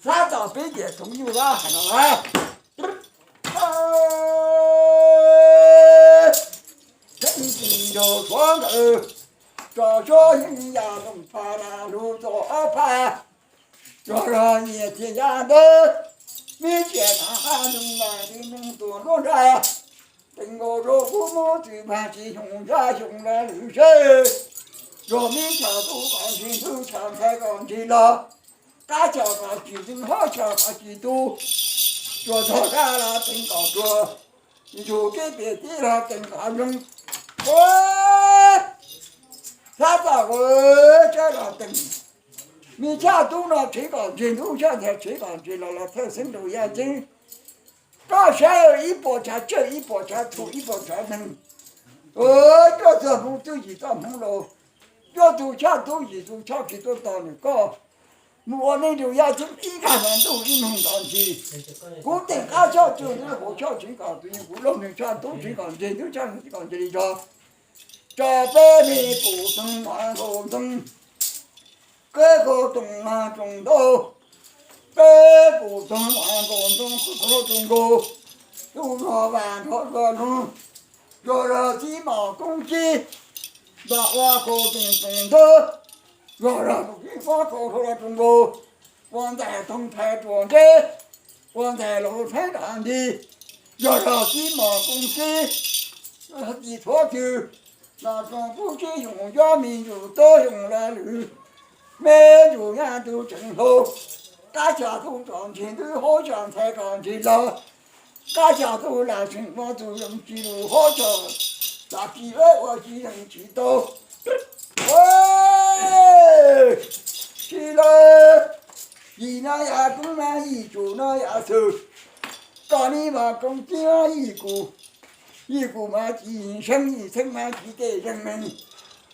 啥早北街总有啥喊到来？真金就双头，这小人呀能爬那路做爬，这让你天下的，明天他还能来的能多多来。等我说父母最怕是熊家熊来绿色，若明天都钢琴都强才钢琴了，大家把剧情好强把剧多，说错干了等搞说，你就给别地了等搞人，啥子我这了等，你家都了吹钢琴都想才吹钢琴了，那才生都眼睛。搞笑一包钱挣一包钱出一包钱能，这这不都一张门了，这都钱都一都钱给都到了搞，我那就眼睛一看人都一弄上去，我等搞笑就是我小去搞对，我老人家都去搞这都讲去搞这里着，这百米不争万后争，各个东南中道。百步中万公中，苦中国，路若万条个中，若若鸡毛公鸡，那我口中中的，若若不给我口头了中国，我在东台庄的，我在楼台上的，若若鸡毛公鸡，地错去，那种不去用家民就都用了绿，每种人都正好。大家都钢琴都好像才钢琴了，大家都来生活都用记录好像，那第二我只能知道，喂，起来，一那呀公那一做那呀手，搞你嘛公鸡啊一股嘛一生一生嘛几给人们，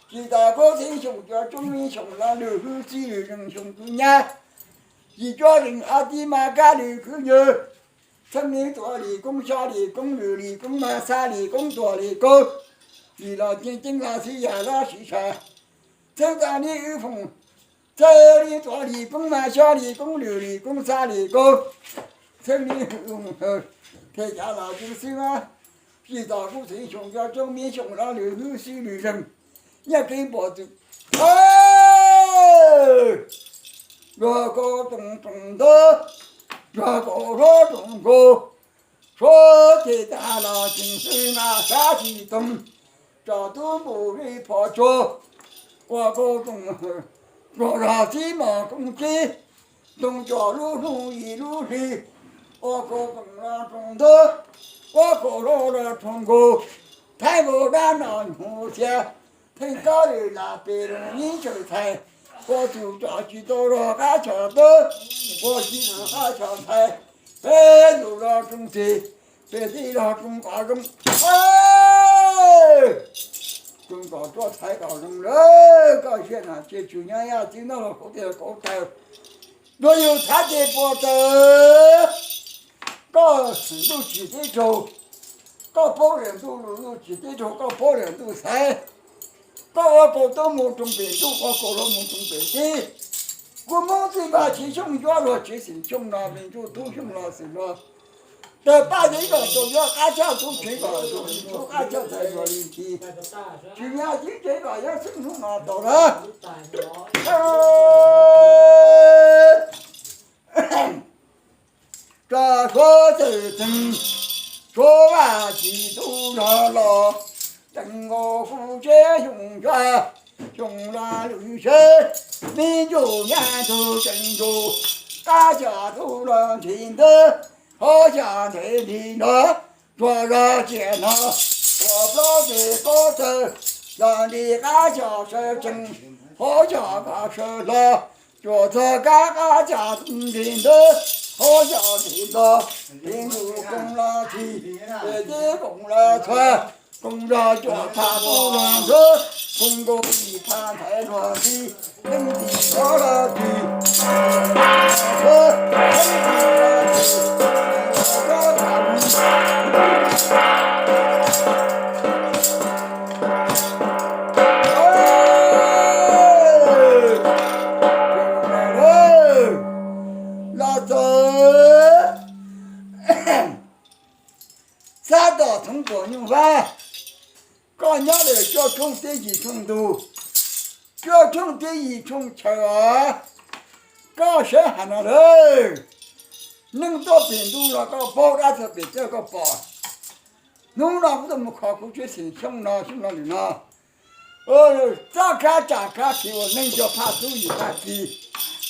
几大个英雄叫中英雄那六个几人雄姑娘。一家人阿弟妈干的去儿，城里做理工，小理工，女理工嘛，三理工，大理工，你老天经老是呀老是啥？城上的有风，这里做理工嘛，小理工，女理工，三理工，城里有天家老就是嘛，皮大骨头熊叫正面熊老刘刘是女人，也跟包子，若个中的，若个说中国，说的大了就是那啥激动，这都不会跑着，我个中，若让鸡毛公鸡，东家路中一路去，我个中了中的，我个说了中国，太不干了木些，太高的那别人你就猜。我就抓起到了俺家的，我记得俺家菜，白肉了中的，白地了中瓜中，中瓜做菜搞中了，搞些那这去年呀，听到了后头搞菜，若有菜的不得，搞路几的粥，搞包人都路几的粥，搞包人都菜。我搞到某种程度，我搞到某种程度，我们这把去熊家了，就是熊了，民族都熊了是了。这把人个都要俺家都去个，都俺家在个里去。去年今这个也生出拿到了。这说是真，说完记住了。等我夫妻用着，用了绿色，民族年头珍珠，大家都能听得，好像在听着，做了见了，我不是高手，让你俺家是真，好像俺是了，做这俺家听得。好像听得，民族共了气，自己共了穿。公家脚踏不乱车，公公一看太乱地，跟地跑了去，车跟地跑了去，老走，三道通过用饭，高娘的交通第一程度，交通第一从吃啊，高山还能人，能到病毒了个包那是比这个包，弄了不怎么考过去行凶了，凶了你呢？咋看给我能叫怕走一半去，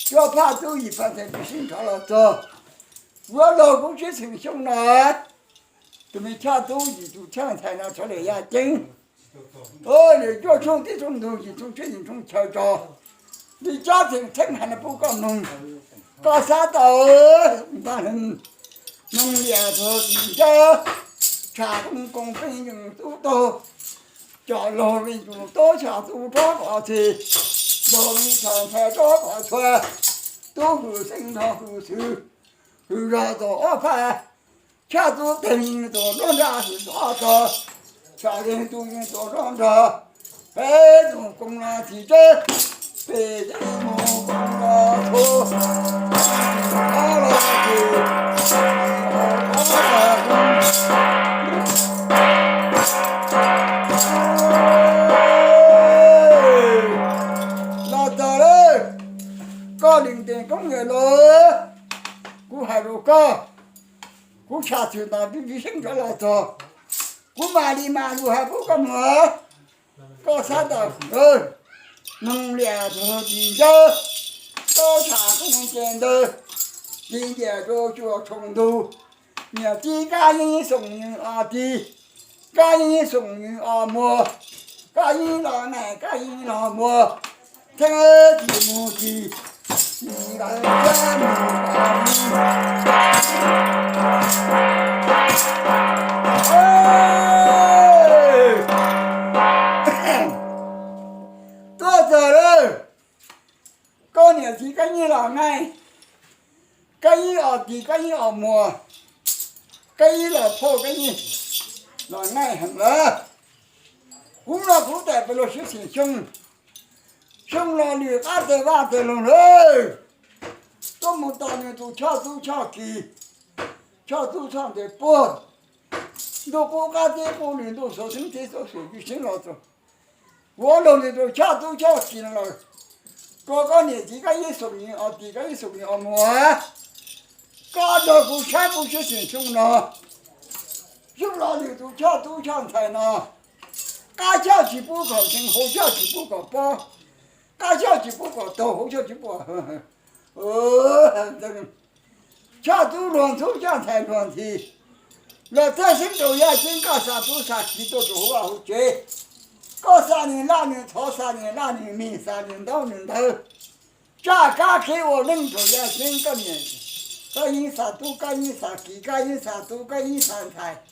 叫怕走一半才不行他了走。我老公去挺凶了，都没抢走一就抢才能出来眼睛。你叫从这种东西从这种敲着，你家庭趁还能不搞弄，搞啥到大人弄两头地家，查公分用都到。叫老民族到家做抓瓜菜，老民常菜抓瓜菜，都后生他后手，后让做二盘，家做等做庄稼是抓着，家人都用做庄稼，白种公然提着，白人木公然拖，阿拉是高岭电工业了，我还如高，我下去那比生着了做，我马路还不干嘛，搞啥的弄两头地着，到查工见的，今天就冲突，你地干人送人阿弟，干人送人阿嬷，干人老奶，干人老嬷，这个地母地。你来家母多少人？高年级跟你老爱，跟你老弟，跟你老母，跟你老婆，跟你老爱很了。我老婆带不了事情凶。生了女儿在外头弄人，这么大年都抢走抢去，抢走抢的不，如果俺在家里都说身体说属于行了子，我老的都抢走抢去了，哥哥年纪个一送人啊，弟个一送人啊么，干着不全部是行凶了，生了女都抢走抢财呢，干抢去不搞清，后抢去不搞包。大小就不搞，到后小就不搞。这个家族乱抽家财乱提，那这些都要真搞啥做啥，几多多往后追，搞啥人哪人吵啥人哪人命啥人到人头，家家给我弄出要真个年，个人啥都个人啥地，个人啥都个人啥财，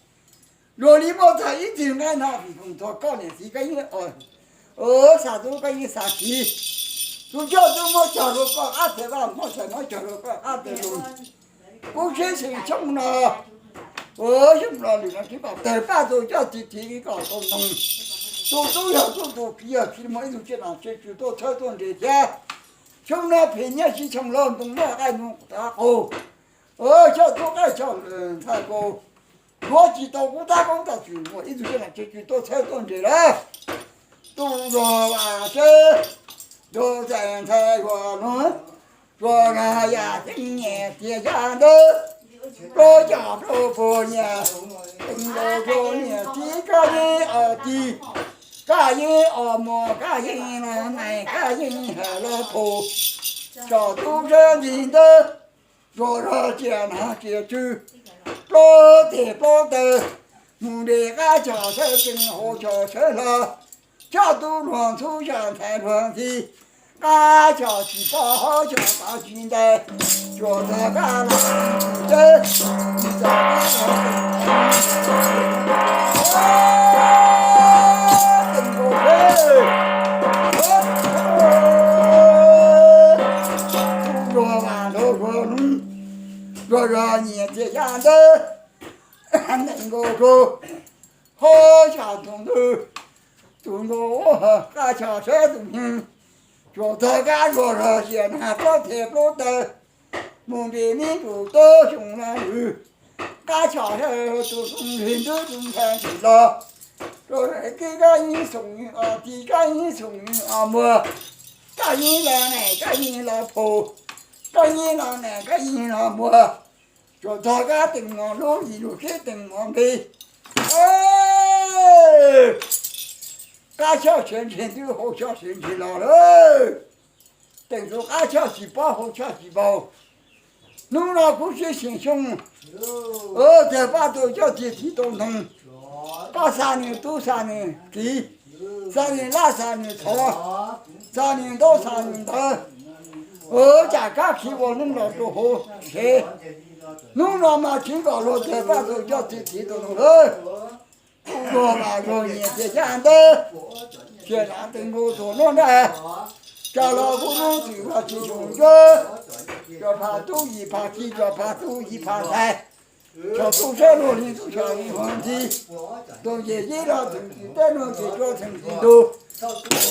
若你莫在一定按那比工作搞年是个人啥都个人啥地。就叫做我叫了个阿德吧，我什么叫了个阿德龙，我先生穷了，我用了你那去搞，但把都叫提搞都弄，都要都皮啊皮嘛，一种这样这就都操纵这些，穷了平年是穷了，农了爱弄大好，叫多爱叫人太高，我知道我打工的去，我一种这样这就都操纵这了，都说哇这。都在菜花轮，说俺呀今年结家的，高家都不年，等到过年几个人儿的，个人儿母，个人老奶，个人还老婆，找都上人的，说说见那些主，包的，母的俺家才跟好家去了。家都乱出香菜乱地，俺家去把好家把军的，叫他干了的，你咋说你这样的，能够说好家中头。中国我俺家山东人，说他干多少些那不太不得，梦里民族都雄来有，家巧后都从人都从看去了。说来这个人送人啊，这个人送人啊么？这人老奶，这人老婆，这人老奶，这人老么？说大家等我路一路去等我呗。哎，家巧全全都好巧全全了喽。等着家巧几包好巧几包。弄了过去行凶，这把都叫集体动动，把3年都3年给，3年拉3年错，3年到3年头，家家去我弄了就好，是，弄了嘛听到了，这把都叫集体动动了，我嘛容易这样的，这样的我都弄的。家老夫人对我最凶着，叫怕赌一怕鸡，叫怕赌一怕菜，叫赌上罗里赌上一皇帝，东西一老成绩，带东西叫成绩多，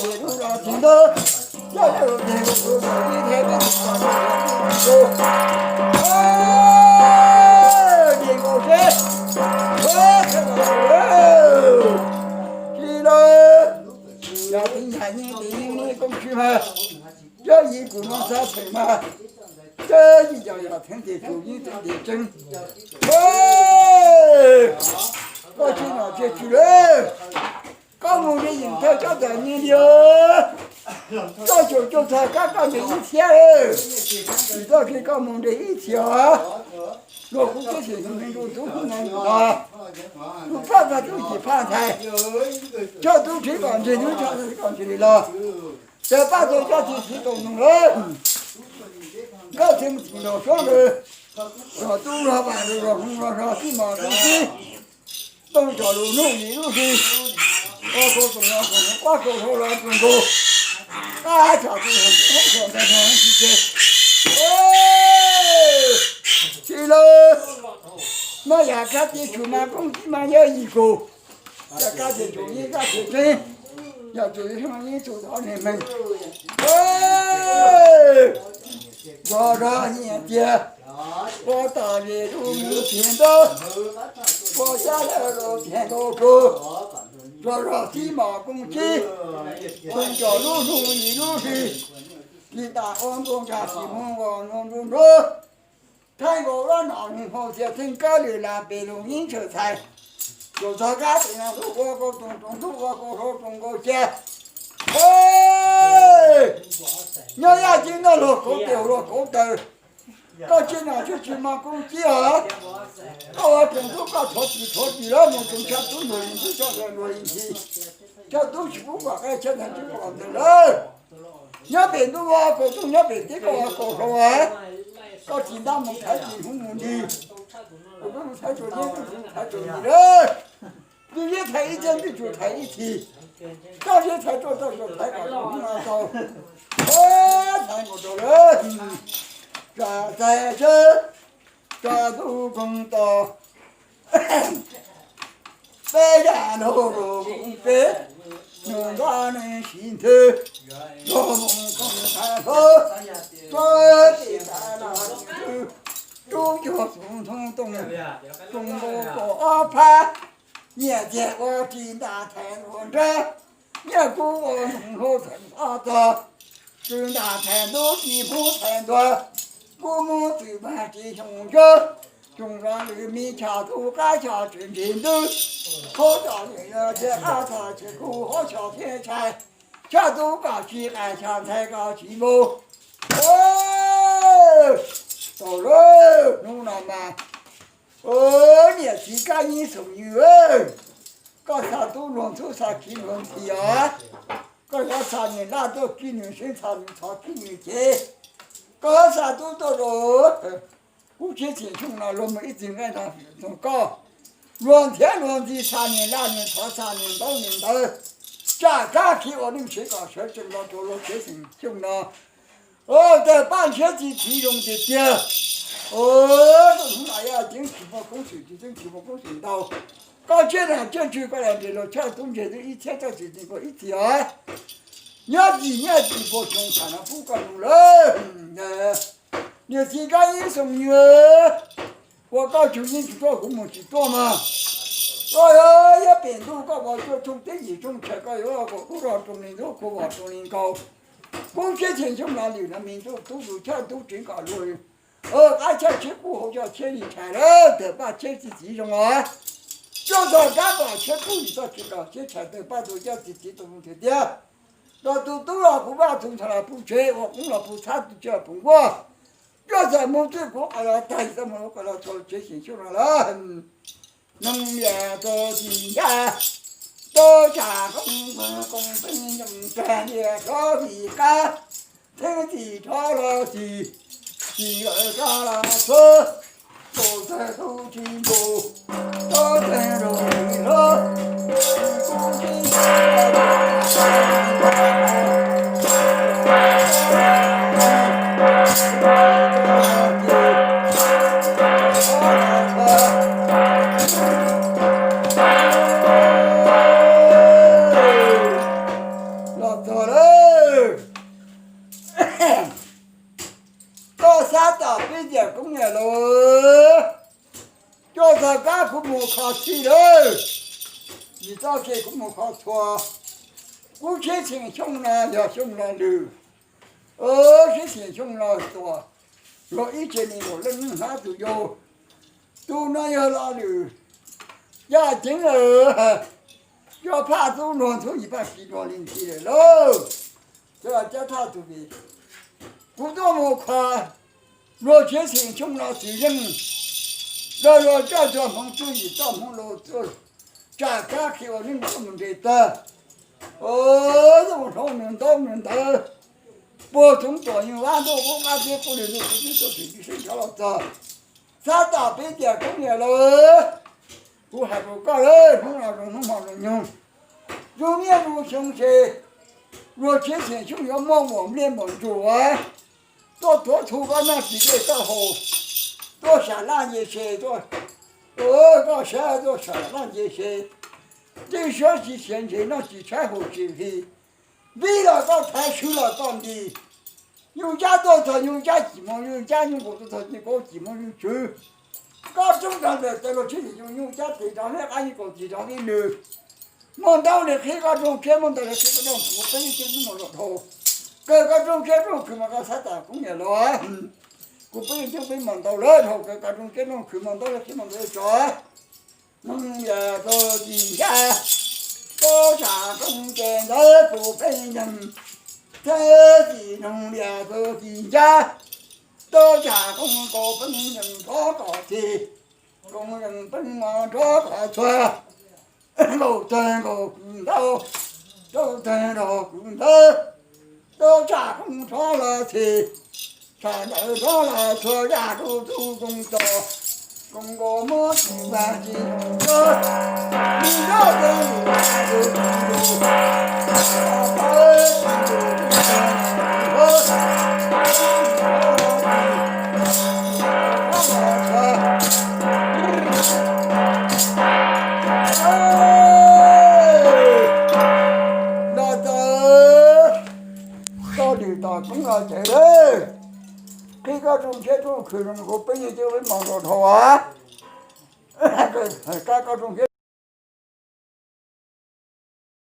一路上听到，家头天个说一天没吃饭，多，这个是，知道。要听下你的公去嘛，这一股弄啥成嘛，这一叫要听的主意听的真，我今朝就去了，刚我的影头叫在你了，这就才刚刚的一天，你到去刚我的一天，我估计是他们都不能啊。不办法就一盘菜，这都吃干净，就吃干净了。这把这家庭是都弄了，我听到说的，说都老板都说红了说鸡毛东西，东条路弄一路去，我说中央公我说好了中国，大家都很在看去去，去了。那也家的出嘛工资嘛要一个，要家的做一家的人，要做什么人做到人们。我这年纪，我大爷都没听到，我下来都听到过。说鸡毛公鸡，从小路路一路去，你大王公家西门王龙中中。泰国人拿人好些听高流浪北龙人吃菜，有这个这样都我个中我个说中国些，你要进到了高头了高头，到今年就去嘛工资啊，到我中国搞脱皮了，我中间都没人就叫人落进去，这都是不管个现在就管的了，要别的话高中要别的话高中啊。到今天我们才进红红的，我们才做年就是才做你了，你也才一天你就才一天，这些才做到说才搞红啊搞，才不做了，这在这都公道，北山头公北，农家人心头，我们公开头，做的咱那。中国总统中国国派，年节我进大太农者，年过我农后成大的，进大太农地不太多，我们最办弟兄者，中国人民家都干下真正的，好家人要去阿他去苦好小天才，家都干起干下才干起么？到了，弄了嘛？年纪大人送油，搞啥都弄出啥技能去啊？搞啥3年拿到技能生产炒技能去，搞啥都到了。我前天穷了，我们一直爱他怎么搞？乱天乱地3年2年炒3年到年头，家去我们去搞学生了，做了学生穷了。在半学期其中的点，那呀，真起不公水，真起不公水到，刚这样进去过来的了，这东西都一天到几天过一天，年底不穷，才能不管了，你自家一送女，我搞就你去做公母去做嘛。我要一边都搞我就种第一种吃个有个古老种林都古老种林高，公些钱从哪里来？民族都有钱都真搞路。俺家吃苦后叫千里产了，得把钱自己用啊。叫到干把吃苦一道去搞，钱产得把都叫自己都弄的。那都要不把种出来不缺，我公了不差都叫不过。这在某最过好了，但是么过了做这些就了。能源的底下，多下公平用专业搞比干，天地朝了地，地儿干了车，都在都进步，都在努力了，不停工业喽，就是干苦木考试喽，你早些苦木考错，古前钱穷了要穷了喽，20钱穷了多，我1000年我人啥都有，都那要哪喽？要进了，要怕走乱走100几的喽，这叫他都的，不多么快。若钱钱穷了是人，若这门注意这门路走，这干开我人这么的的，这么说明到明的，不从左右弯道我俺这不能就自己做自己睡觉了的，咱大白天工业了，我还不搞了，弄了弄嘛弄用，有面如兄弟，若钱钱穷要忙我们连忙做啊。多出个那几个更好，多下烂一些，多下多下烂一些，这学习现在那几千后几批，为了搞太修了当地，有家多少有家几毛，有家用过多少你搞几毛有去，搞正常的在了这里有家队长的俺一个队长的路，忙到了黑个种全忙到了黑个种，我本就不忙了头。个种这种去嘛个啥打工业了啊？我不已经被忙到了，头个种这种去忙到了，去忙到了做，农业做底下，多下中间的不分人，这地农业做底下，多下工个本人做个地，工人本往做个错，都挣个公道，都挣个公道。都加工厂了去，上头厂了车压住做工作，工个么子关系工作，你要跟我工打工啊，这嘞，这个种这种可能我本来就会忙着头啊，这个种这。